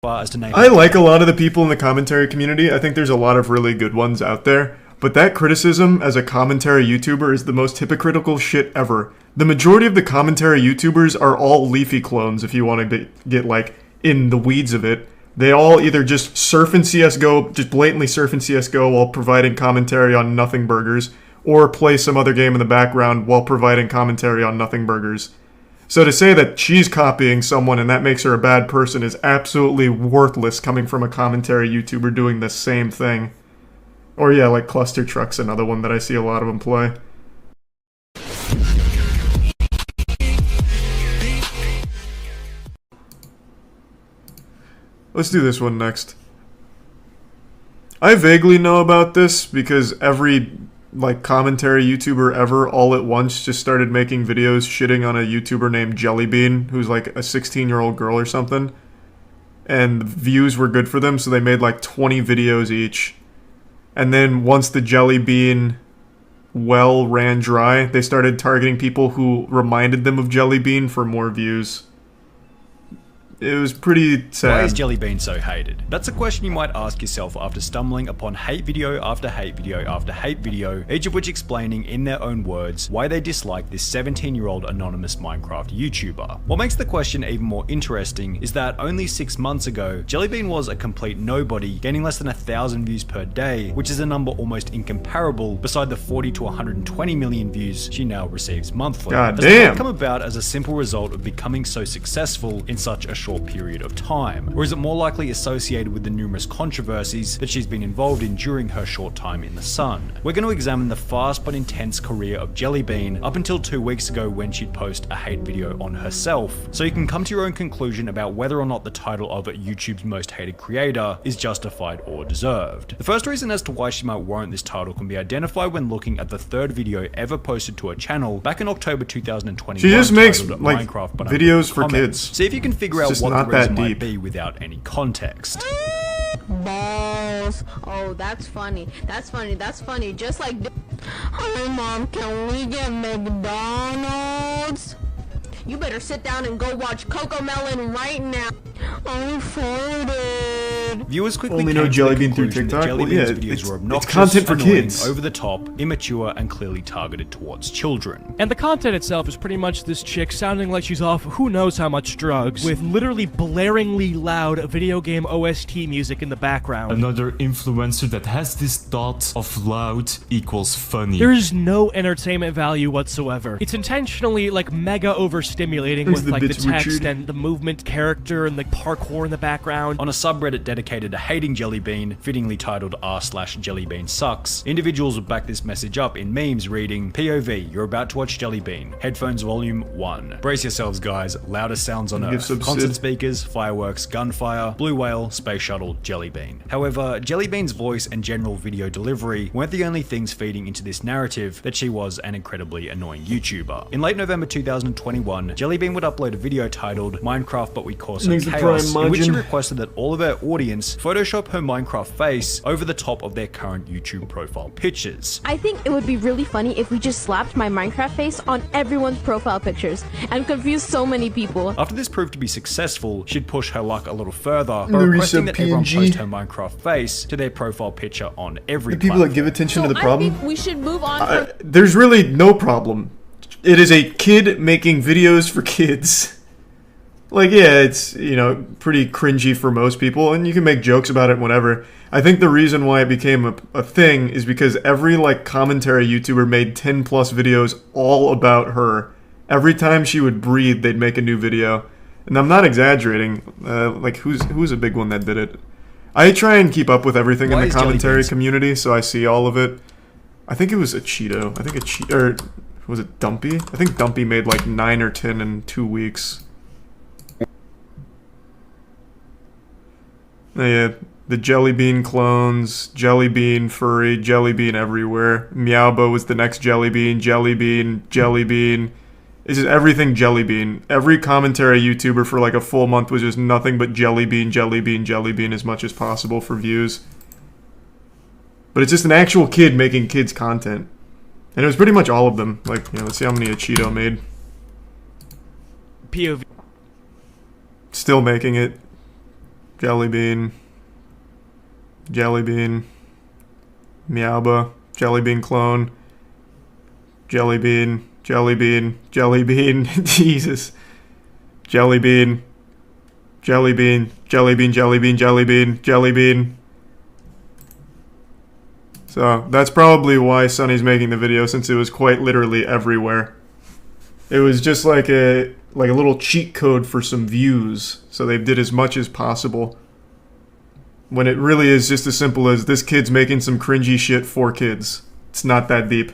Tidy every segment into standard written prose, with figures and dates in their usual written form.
As to name I like a lot of the people in the commentary community. I think there's a lot of really good ones out there. But that criticism as a commentary YouTuber is the most hypocritical shit ever. The majority of the commentary YouTubers are all Leafy clones, if you want to get, like, in the weeds of it. They all either just surf in CSGO, just blatantly surf in CSGO while providing commentary on Nothing Burgers, or play some other game in the background while providing commentary on Nothing Burgers. So to say that she's copying someone and that makes her a bad person is absolutely worthless coming from a commentary YouTuber doing the same thing. Or yeah, like Cluster Truck's another one that I see a lot of them play. Let's do this one next. I vaguely know about this because every like commentary YouTuber ever all at once just started making videos shitting on a YouTuber named JellyBean, who's like a 16-year-old girl or something. And the views were good for them, so they made like 20 videos each. And then once the JellyBean well ran dry, they started targeting people who reminded them of JellyBean for more views. It was pretty sad. Why is JellyBean so hated? That's a question you might ask yourself after stumbling upon hate video after hate video after hate video, each of which explaining in their own words why they dislike this 17-year-old anonymous Minecraft YouTuber. What makes the question even more interesting is that only 6 months ago, JellyBean was a complete nobody, gaining less than 1,000 views per day, which is a number almost incomparable beside the 40 to 120 million views she now receives monthly. God Does damn. it come about as a simple result of becoming so successful in such a short period of time? Or is it more likely associated with the numerous controversies that she's been involved in during her short time in the sun? We're going to examine the fast but intense career of JellyBean up until 2 weeks ago when she'd post a hate video on herself, so you can come to your own conclusion about whether or not the title of YouTube's most hated creator is justified or deserved. The first reason as to why she might warrant this title can be identified when looking at the third video ever posted to her channel back in October 2021. She just makes titled like Minecraft, but videos for comments. kids. See if you can figure out It's what not the reason that might deep. be without any context. Balls. Oh, that's funny. That's funny. That's funny. Just like. Hi, Mom. Can we get McDonald's? You better sit down and go watch Cocomelon right now. I farted. Viewers quickly Only came know to the JellyBean through conclusion that TikTok? Well, JellyBean's yeah, videos it's were obnoxious, content for annoying, kids. over the top, immature, and clearly targeted towards children. And the content itself is pretty much this chick sounding like she's off who knows how much drugs, with literally blaringly loud video game OST music in the background. Another influencer that has this thought of loud equals funny. There is no entertainment value whatsoever. It's intentionally like mega overstimulating There's with the like the bits, text Richard. and the movement character and the parkour in the background. On a subreddit dedicated to hating JellyBean, fittingly titled r/JellyBean sucks, individuals would back this message up in memes reading, POV, you're about to watch JellyBean, headphones volume 1. Brace yourselves guys, loudest sounds on Give earth, some concert sit. speakers, fireworks, gunfire, blue whale, space shuttle, JellyBean. However, JellyBean's voice and general video delivery weren't the only things feeding into this narrative that she was an incredibly annoying YouTuber. In late November 2021, JellyBean would upload a video titled Minecraft But We Cause Some Makes the Chaos, prime in which she margin. requested that all of her audience Photoshop her Minecraft face over the top of their current YouTube profile pictures. I think it would be really funny if we just slapped my Minecraft face on everyone's profile pictures and confused so many people. After this proved to be successful, she'd push her luck a little further by Larissa requesting that everyone PNG. post her Minecraft face to their profile picture on every The people that give attention to the I problem. think we should move on from There's really no problem. It is a kid making videos for kids. Like, yeah, it's, you know, pretty cringy for most people, and you can make jokes about it whenever. I think the reason why it became a thing is because every, like, commentary YouTuber made 10 plus videos all about her. Every time she would breathe, they'd make a new video. And I'm not exaggerating. Like, who's a big one that did it? I try and keep up with everything Why in is the commentary JellyBean community, so I see all of it. I think it was a Cheeto. I think or was it Dumpy? I think Dumpy made like 9 or 10 in 2 weeks. Yeah, the JellyBean clones, JellyBean furry, JellyBean everywhere. Meowbo was the next JellyBean, JellyBean. It's just everything JellyBean. Every commentary YouTuber for like a full month was just nothing but JellyBean as much as possible for views. But it's just an actual kid making kids content. And it was pretty much all of them. Like, you know, let's see how many a Cheeto made. POV. Still making it. JellyBean, JellyBean, Meowba, JellyBean clone, JellyBean, JellyBean, JellyBean, Jesus, JellyBean, JellyBean, JellyBean, JellyBean, JellyBean, JellyBean. So that's probably why Sunny's making the video, since it was quite literally everywhere. It was just like a little cheat code for some views, so they did as much as possible. When it really is just as simple as this kid's making some cringy shit for kids. It's not that deep.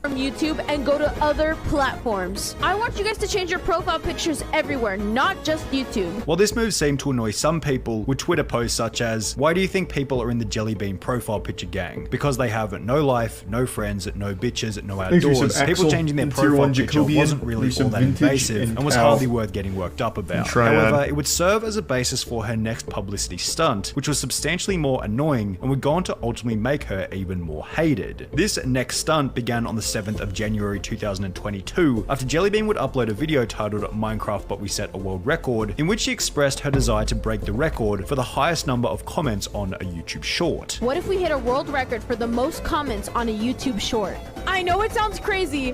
From YouTube and go to other platforms. I want you guys to change your profile pictures everywhere, not just YouTube. While this move seemed to annoy some people, with Twitter posts such as, "Why do you think people are in the JellyBean profile picture gang? Because they have no life, no friends, no bitches, no outdoors." People changing their profile picture wasn't really all that invasive and was hardly worth getting worked up about. However, it would serve as a basis for her next publicity stunt, which was substantially more annoying and would go on to ultimately make her even more hated. This next stunt began on the 7th of January 2022 after JellyBean would upload a video titled "Minecraft But We Set a World Record," in which she expressed her desire to break the record for the highest number of comments on a YouTube short. What if we hit a world record for the most comments on a YouTube short? I know it sounds crazy,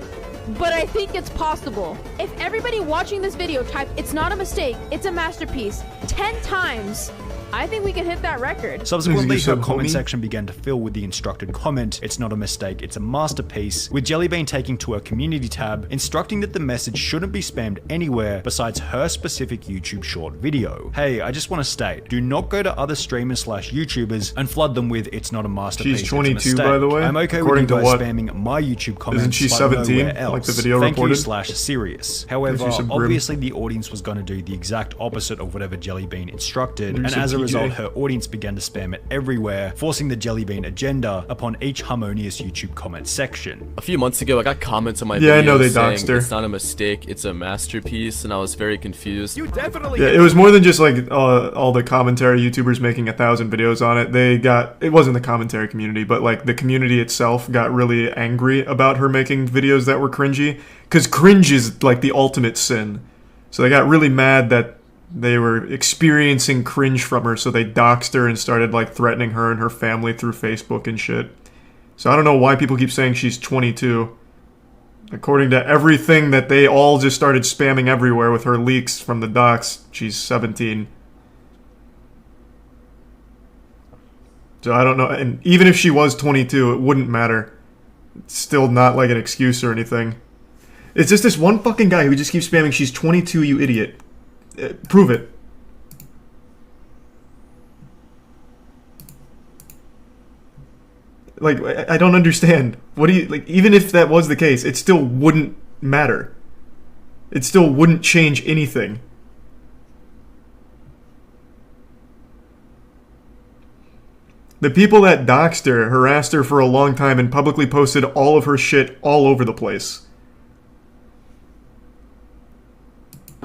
but I think it's possible. If everybody watching this video type "it's not a mistake, it's a masterpiece" 10 times, I think we can hit that record. Subsequently, her comment section began to fill with the instructed comment, "It's not a mistake, it's a masterpiece," with JellyBean taking to her community tab, instructing that the message shouldn't be spammed anywhere besides her specific YouTube short video. Hey, I just want to state, do not go to other streamers / YouTubers and flood them with "it's not a masterpiece, She's 22, it's a mistake." by the way. I'm okay with you guys spamming my YouTube comments. Isn't she 17, else. like the video Thank reported? you / serious. However, obviously the audience was going to do the exact opposite of whatever JellyBean instructed, and as a result, her audience began to spam it everywhere, forcing the JellyBean agenda upon each harmonious YouTube comment section. A few months ago, I got comments on my Yeah, I know video they saying doxed her. "it's not a mistake, it's a masterpiece," and I was very confused. You definitely. Yeah, it was more than just like all the commentary YouTubers making 1,000 videos on it. It wasn't the commentary community, but like the community itself got really angry about her making videos that were cringy, because cringe is like the ultimate sin. So they got really mad that they were experiencing cringe from her, so they doxed her and started like threatening her and her family through Facebook and shit. So I don't know why people keep saying she's 22. According to everything that they all just started spamming everywhere with her leaks from the docs, she's 17. So I don't know, and even if she was 22, it wouldn't matter. It's still not like an excuse or anything. It's just this one fucking guy who just keeps spamming, "she's 22, you idiot." Prove it. Like, I don't understand. What do you, like, even if that was the case, it still wouldn't matter. It still wouldn't change anything. The people that doxed her, harassed her for a long time, and publicly posted all of her shit all over the place.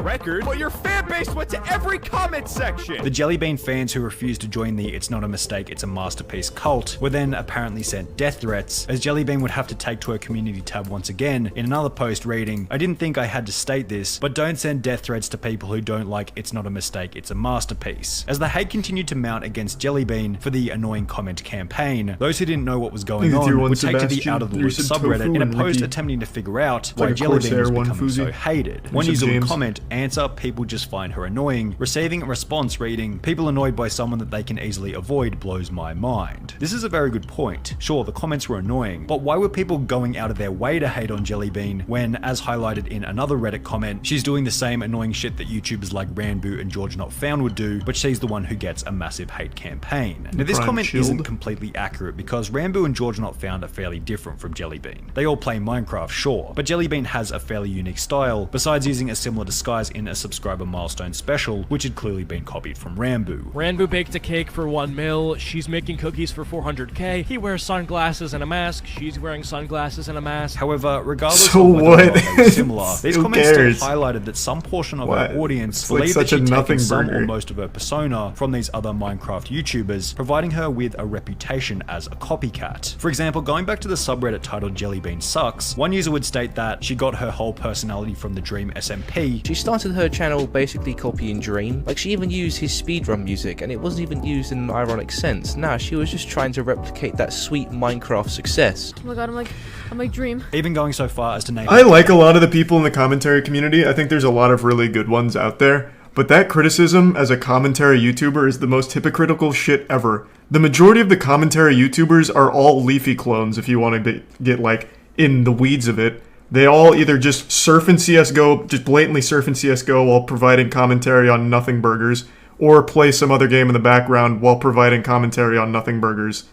Record, but your fan base went to every comment section. The JellyBean fans who refused to join the "it's not a mistake, it's a masterpiece" cult were then apparently sent death threats, as JellyBean would have to take to her community tab once again in another post reading, "I didn't think I had to state this, but don't send death threats to people who don't like 'it's not a mistake, it's a masterpiece.'" As the hate continued to mount against JellyBean for the annoying comment campaign, those who didn't know what was going on would take to the Out of the Loop subreddit in a post attempting to figure out why JellyBean was becoming so hated. One user would comment, "Answer, people just find her annoying," receiving a response reading, "People annoyed by someone that they can easily avoid blows my mind." This is a very good point. Sure, the comments were annoying, but why were people going out of their way to hate on JellyBean when, as highlighted in another Reddit comment, she's doing the same annoying shit that YouTubers like Ranboo and George Not Found would do, but she's the one who gets a massive hate campaign. Now this comment isn't completely accurate, because Ranboo and George Not Found are fairly different from JellyBean. They all play Minecraft, sure, but JellyBean has a fairly unique style, besides using a similar disguise in a subscriber milestone special, which had clearly been copied from Ranboo. Ranboo baked a cake for 1 mil, she's making cookies for 400k, he wears sunglasses and a mask, she's wearing sunglasses and a mask. However, regardless So of whether what? or not they were similar, these Who comments cares? still highlighted that some portion of What? her audience It's like believed that such a she'd taken nothing some burger. or most of her persona from these other Minecraft YouTubers, providing her with a reputation as a copycat. For example, going back to the subreddit titled "JellyBean Sucks," one user would state that she got her whole personality from the Dream SMP. She started her channel basically basically copying Dream. Like, she even used his speedrun music, and it wasn't even used in an ironic sense. Nah, she was just trying to replicate that sweet Minecraft success. Oh my god, I'm like Dream. Even going so far as to name I like a lot of the people in the commentary community. I think there's a lot of really good ones out there. But that criticism as a commentary YouTuber is the most hypocritical shit ever. The majority of the commentary YouTubers are all Leafy clones, if you want to get, like, in the weeds of it. They all either just surf in CSGO, just blatantly surf in CSGO while providing commentary on Nothing Burgers, or play some other game in the background while providing commentary on Nothing Burgers.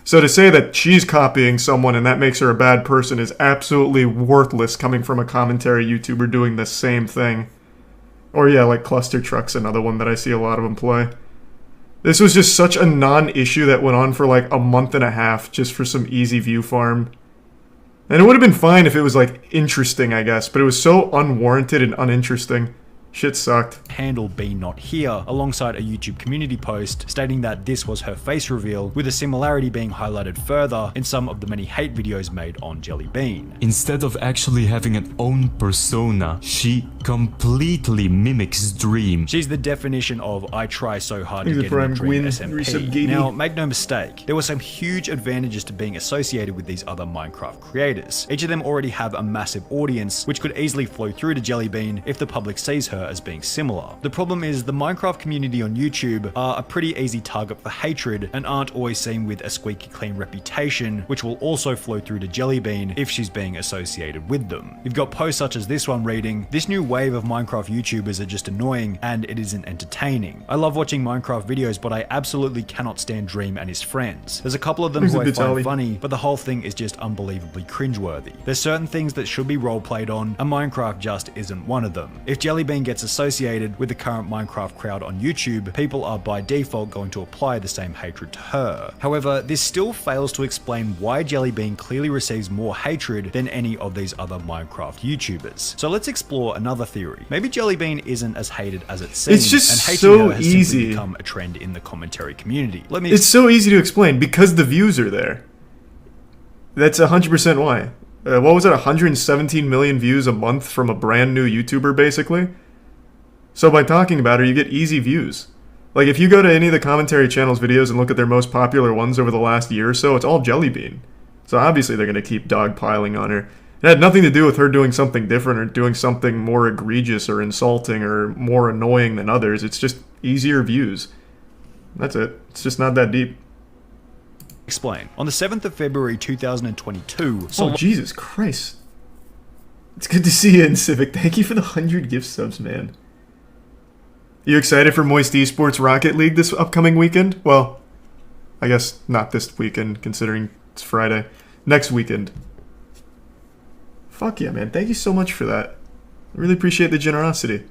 So to say that she's copying someone and that makes her a bad person is absolutely worthless coming from a commentary YouTuber doing the same thing. Or yeah, like Cluster Truck's another one that I see a lot of them play. This was just such a non-issue that went on for like a month and a half just for some easy view farm. And it would have been fine if it was like interesting, I guess, but it was so unwarranted and uninteresting. Shit sucked. Handle Be Not Here alongside a YouTube community post stating that this was her face reveal, with a similarity being highlighted further in some of the many hate videos made on JellyBean. Instead of actually having an own persona, she completely mimics Dream. She's the definition of I try so hard to get in the Dream SMP. Now, make no mistake, there were some huge advantages to being associated with these other Minecraft creators. Each of them already have a massive audience, which could easily flow through to JellyBean if the public sees her as being similar. The problem is the Minecraft community on YouTube are a pretty easy target for hatred and aren't always seen with a squeaky clean reputation, which will also flow through to JellyBean if she's being associated with them. You've got posts such as this one reading, "This new wave of Minecraft YouTubers are just annoying and it isn't entertaining. I love watching Minecraft videos, but I absolutely cannot stand Dream and his friends. There's a couple of them who I find funny, but the whole thing is just unbelievably cringeworthy. There's certain things that should be roleplayed on, and Minecraft just isn't one of them. If JellyBean gets associated with the current Minecraft crowd on YouTube, people are by default going to apply the same hatred to her. However, this still fails to explain why JellyBean clearly receives more hatred than any of these other Minecraft YouTubers. So let's explore another theory. Maybe JellyBean isn't as hated as it seems, it's just and hating so her has easy. simply become a trend in the commentary community. It's so easy to explain because the views are there. That's 100% why. What was it, 117 million views a month from a brand new YouTuber, basically? So by talking about her, you get easy views. Like, if you go to any of the commentary channels' videos and look at their most popular ones over the last year or so, it's all JellyBean. So obviously they're going to keep dogpiling on her. It had nothing to do with her doing something different or doing something more egregious or insulting or more annoying than others. It's just easier views. That's it. It's just not that deep. Explain. On the 7th of February 2022... Oh, Jesus Christ. It's good to see you in Civic. Thank you for the 100 gift subs, man. You excited for Moist Esports Rocket League this upcoming weekend? Well, I guess not this weekend, considering it's Friday. Next weekend. Fuck yeah, man. Thank you so much for that. I really appreciate the generosity.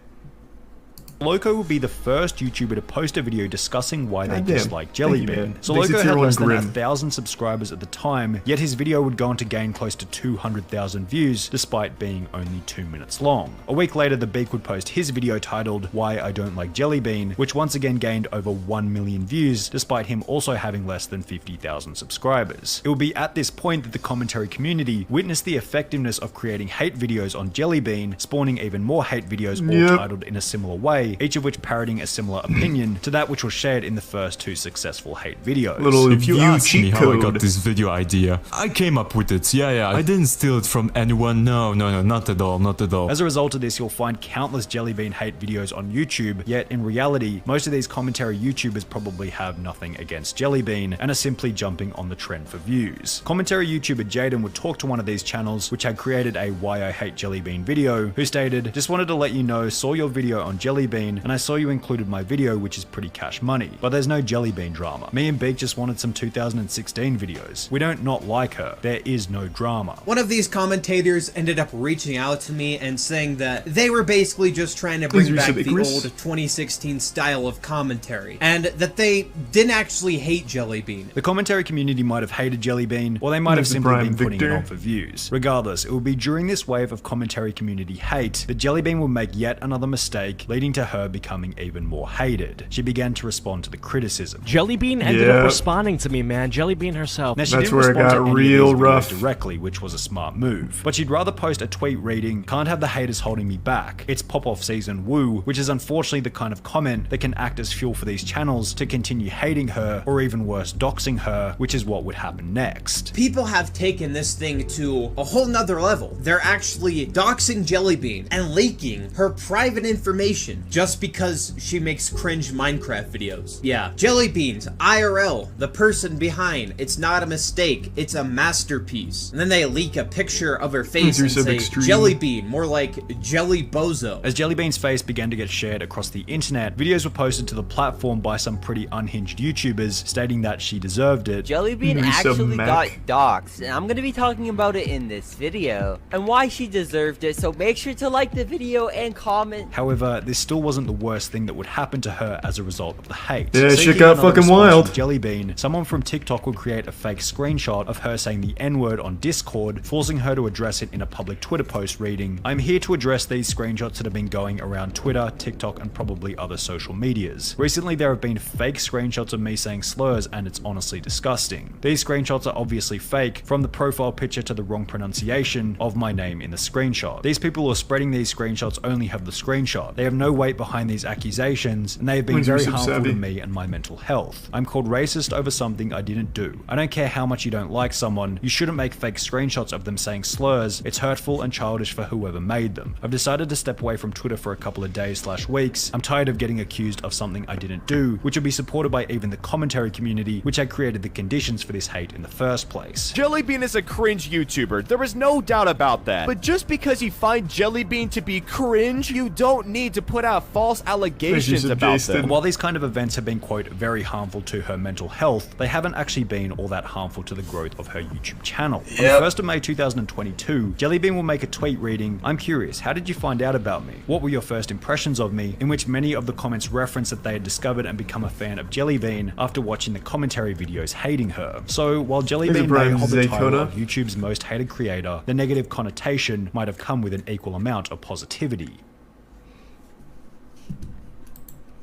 Loco will be the first YouTuber to post a video discussing why they dislike JellyBean. So Makes Loco it had tier less than one 1,000 subscribers at the time, yet his video would go on to gain close to 200,000 views, despite being only 2 minutes long. A week later, the Beak would post his video titled Why I Don't Like JellyBean, which once again gained over 1 million views, despite him also having less than 50,000 subscribers. It will be at this point that the commentary community witnessed the effectiveness of creating hate videos on JellyBean, spawning even more hate videos all titled in a similar way, each of which parroting a similar opinion to that which was shared in the first 2 successful hate videos. If you ask me how I got this video idea, I came up with it. Yeah, I didn't steal it from anyone. No, not at all, not at all. As a result of this, you'll find countless JellyBean hate videos on YouTube, yet in reality, most of these commentary YouTubers probably have nothing against JellyBean and are simply jumping on the trend for views. Commentary YouTuber Jaden would talk to one of these channels, which had created a Why I Hate JellyBean video, who stated, "Just wanted to let you know, saw your video on JellyBean, and I saw you included my video, which is pretty cash money, but there's no JellyBean drama. Me and Beak just wanted some 2016 videos. We don't not like her. There is no drama." One of these commentators ended up reaching out to me and saying that they were basically just trying to bring back the old 2016 style of commentary, and that they didn't actually hate JellyBean. The commentary community might have hated JellyBean, or they might have simply been putting it on for views. Regardless, it will be during this wave of commentary community hate that JellyBean will make yet another mistake, leading to her becoming even more hated. She began to respond to the criticism. JellyBean ended up responding to me, man. JellyBean herself. Now, she didn't respond to any of these videos directly, which was a smart move. But she'd rather post a tweet reading, "Can't have the haters holding me back. It's pop-off season, woo," which is unfortunately the kind of comment that can act as fuel for these channels to continue hating her, or even worse, doxing her, which is what would happen next. People have taken this thing to a whole nother level. They're actually doxing JellyBean and leaking her private information just because she makes cringe Minecraft videos. Yeah, JellyBean's IRL, the person behind, it's not a mistake, it's a masterpiece. And then they leak a picture of her face and say, JellyBean, more like Jelly Bozo. As JellyBean's face began to get shared across the internet, videos were posted to the platform by some pretty unhinged YouTubers stating that she deserved it. JellyBean actually got doxed, and I'm gonna be talking about it in this video, and why she deserved it, so make sure to like the video and comment. However, this still wasn't the worst thing that would happen to her as a result of the hate. Yeah, shit got fucking wild. JellyBean, someone from TikTok would create a fake screenshot of her saying the N-word on Discord, forcing her to address it in a public Twitter post reading, "I'm here to address these screenshots that have been going around Twitter, TikTok, and probably other social medias. Recently, there have been fake screenshots of me saying slurs, and it's honestly disgusting. These screenshots are obviously fake, from the profile picture to the wrong pronunciation of my name in the screenshot. These people who are spreading these screenshots only have the screenshot. They have no weight behind these accusations, and they have been very harmful to me and my mental health. I'm called racist over something I didn't do. I don't care how much you don't like someone, you shouldn't make fake screenshots of them saying slurs. It's hurtful and childish for whoever made them. I've decided to step away from Twitter for a couple of days/weeks. I'm tired of getting accused of something I didn't do," which would be supported by even the commentary community, which had created the conditions for this hate in the first place. JellyBean is a cringe YouTuber, there is no doubt about that. But just because you find JellyBean to be cringe, you don't need to put out false allegations about them. While these kind of events have been, quote, very harmful to her mental health, they haven't actually been all that harmful to the growth of her YouTube channel. On the 1st of May 2022, JellyBean will make a tweet reading, "I'm curious, how did you find out about me? What were your first impressions of me?" in which many of the comments reference that they had discovered and become a fan of JellyBean after watching the commentary videos hating her. So while JellyBean may hold the title of YouTube's most hated creator, the negative connotation might have come with an equal amount of positivity.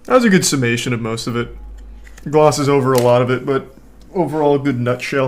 That was a good summation of most of it. Glosses over a lot of it, but overall a good nutshell.